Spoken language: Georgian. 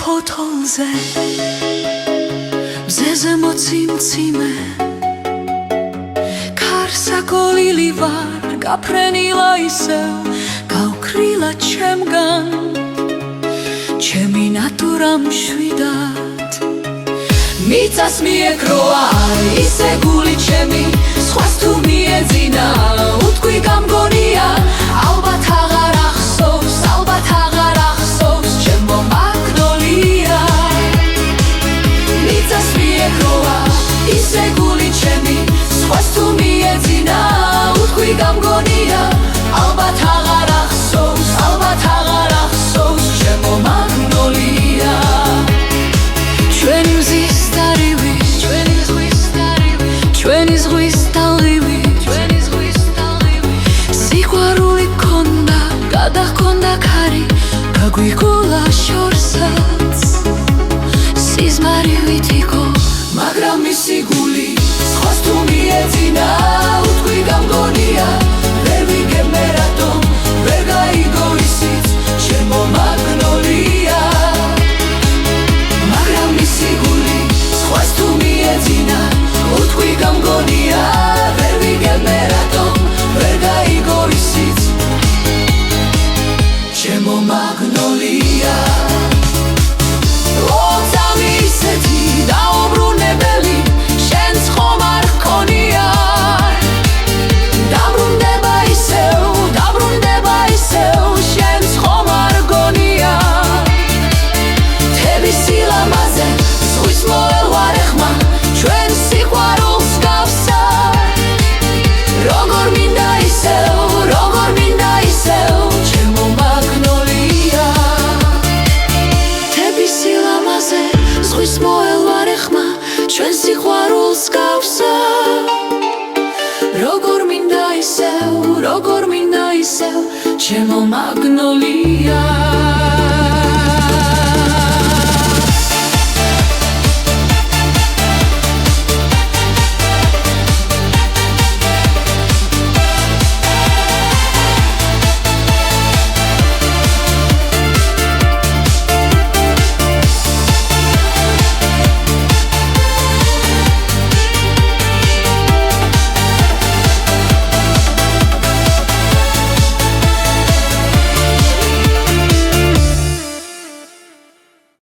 ფოთოლზე მზეზე მოციმციმე ქარსაკოლილი ვარ გაფრენილა ისევ გავქრილა ჩემგან ჩემი ნატურა მშვიდად მიწას მიეკროა ისე გული ჩემი სხვას თუ მიეძინა უთქვი გამგონია ალბათ აღარ ახსოვს ჩემო მაგნოლია მიწას მიეკროა ისე გული ჩემი სხვას თუ მიეძინა უთქვი გამგონია ალბათ აღარ ახსოვს ჩემო მაგნოლია ჩვენი მზის დარივი ჩვენი ზღვის ტალღივი სიყვარული გქონდა გადაჰქონდა ქარი გაგვიგოლა შორსაც სიზმარივით იყო მაგრამ მისი გული სხვას თუ მიეძინა უთქვი გამგონია ვერ ვიგებ მე რატომ ვერ გაიგო ისიც ჩემო მაგნოლია მაგრამ მისი გული სხვას თუ მიეძინა უთქვი გამგონია ვერ ვიგებ მე რატომ ვერ გაიგო ისიც ჩემო მაგნოლია ოცამი ისეთი დაუბრუნებელი შენც ხომ არ ჰქონია დაბრუნდება ისევ შენც ხომ არ გონია თების სილამაზე ზღვის მოელ ვარ ეხმა ჩვენ სიყვარულს გავსა როგორ მინდა ისევ ჩემო მაგნოლია თების სილამაზე ზღვის მოელ ვარ ეხმა ჩვენ სიყვარულს გავსა როგორ მინდა ისევ ჩემო მაგნოლია